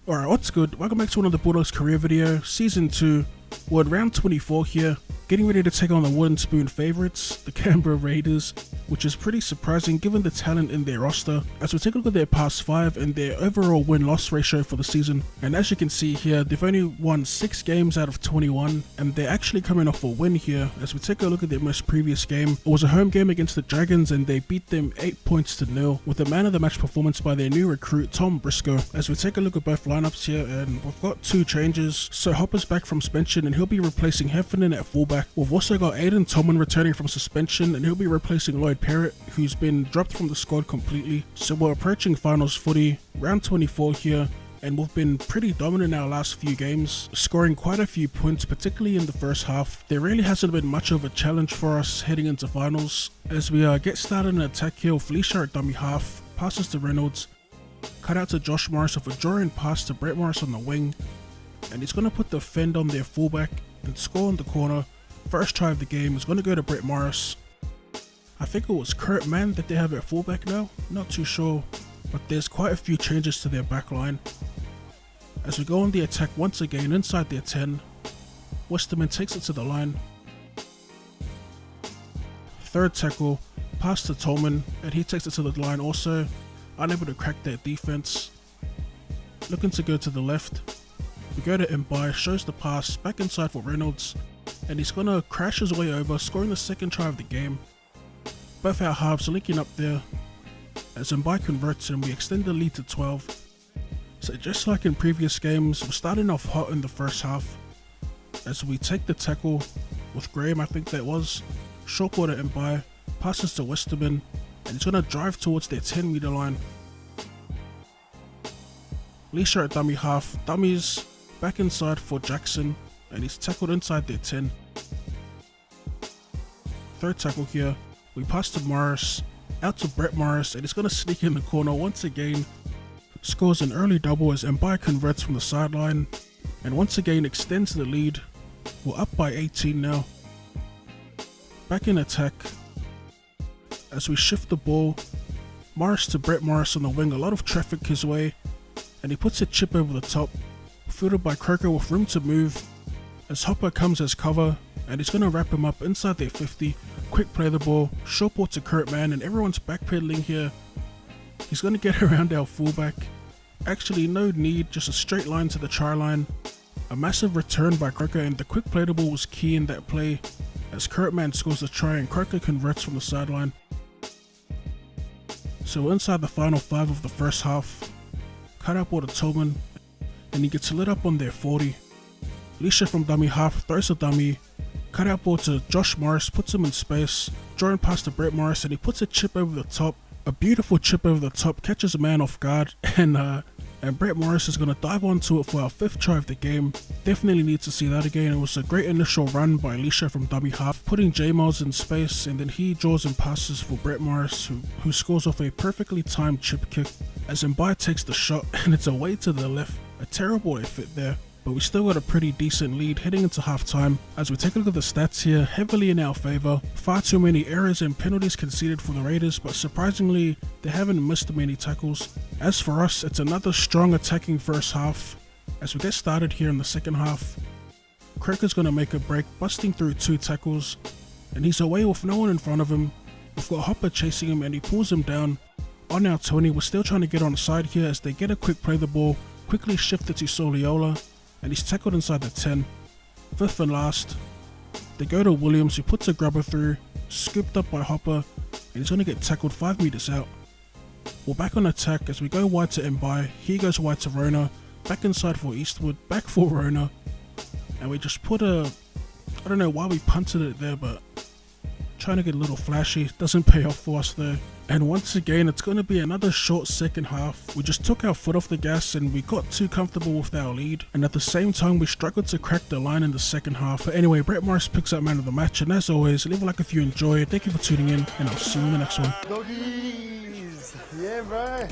Alright, what's good? Welcome back to another Bulldogs career video, Season 2. We're at round 24 here, getting ready to take on the Wooden Spoon favourites, the Canberra Raiders, which is pretty surprising given the talent in their roster, as we take a look at their past 5 and their overall win-loss ratio for the season. And as you can see here, they've only won 6 games out of 21, and they're actually coming off a win here. As we take a look at their most previous game, it was a home game against the Dragons and they beat them 8 points to 0 with a man of the match performance by their new recruit Tom Briscoe. As we take a look at both lineups here, and we've got 2 changes. So Hopper's back from suspension and he'll be replacing Heffernan at fullback. We've also got Aiden Tolman returning from suspension and he'll be replacing Lloyd Parrott, who's been dropped from the squad completely. So we're approaching finals footy, round 24 here, and we've been pretty dominant in our last few games, scoring quite a few points, particularly in the first half. There really hasn't been much of a challenge for us heading into finals. As we get started in attack here, Felicia at dummy half, passes to Reynolds, cut out to Josh Morris with a drawing pass to Brett Morris on the wing, and he's going to put the fend on their fullback and score in the corner. First try of the game is going to go to Brett Morris. I think it was Kurt Mann that they have at fullback now, not too sure, but there's quite a few changes to their back line. As we go on the attack once again inside their 10, Westerman takes it to the line. Third tackle, pass to Tolman, and he takes it to the line also, unable to crack their defense. Looking to go to the left, we go to Mbai, shows the pass back inside for Reynolds, and he's gonna crash his way over, scoring the second try of the game. Both our halves are linking up there. As Mbai converts and we extend the lead to 12. So just like in previous games, we're starting off hot in the first half. As we take the tackle with Graham, I think that was, short ball to Mbai, passes to Westerman, and he's gonna drive towards their 10-meter line. Leisha at dummy half, dummies back inside for Jackson, and he's tackled inside their 10. Third tackle here, we pass to Morris, out to Brett Morris, and he's going to sneak in the corner once again. Scores an early double as Mbai converts from the sideline, and once again extends the lead. We're up by 18 now. Back in attack, as we shift the ball, Morris to Brett Morris on the wing, a lot of traffic his way, and he puts a chip over the top, fielded by Croker with room to move, as Hopper comes as cover, and he's going to wrap him up inside their 50, quick play the ball, short ball to Kurt Mann, and everyone's backpedaling here. He's going to get around our fullback. Actually no need, just a straight line to the try line. A massive return by Croker, and the quick play the ball was key in that play, as Kurt Mann scores the try and Croker converts from the sideline. So we're inside the final 5 of the first half. Cut out ball to Tolman, and he gets lit up on their 40. Leisha from dummy half throws a dummy, cut out ball to Josh Morris, puts him in space, drawing pass to Brett Morris, and he puts a chip over the top. A beautiful chip over the top, catches a man off guard, and Brett Morris is going to dive onto it for our 5th try of the game. Definitely need to see that again. It was a great initial run by Leisha from dummy half, putting BMOZ in space, and then he draws and passes for Brett Morris, who scores off a perfectly timed chip kick, as Mbai takes the shot, and it's away to the left. A terrible effort there, but we still got a pretty decent lead heading into halftime. As we take a look at the stats here, heavily in our favour. Far too many errors and penalties conceded for the Raiders, but surprisingly they haven't missed many tackles. As for us, it's another strong attacking first half. As we get started here in the second half, Croker's going to make a break, busting through 2 tackles, and he's away with no one in front of him. We've got Hopper chasing him and he pulls him down. On our 20, we're still trying to get on the side here as they get a quick play the ball, quickly shifted to Soliola, and he's tackled inside the 10. 5th and last, they go to Williams, who puts a grubber through, scooped up by Hopper, and he's going to get tackled 5 meters out. We're back on attack as we go wide to Mbai, he goes wide to Rona, back inside for Eastwood, back for Rona, and we just put I don't know why we punted it there, but trying to get a little flashy, doesn't pay off for us though. And once again, it's going to be another short second half. We just took our foot off the gas and we got too comfortable with our lead, and at the same time we struggled to crack the line in the second half. But anyway, Brett Morris picks up man of the match, and as always, leave a like if you enjoy it. Thank you for tuning in, and I'll see you in the next one. Doggies! Yeah, bro.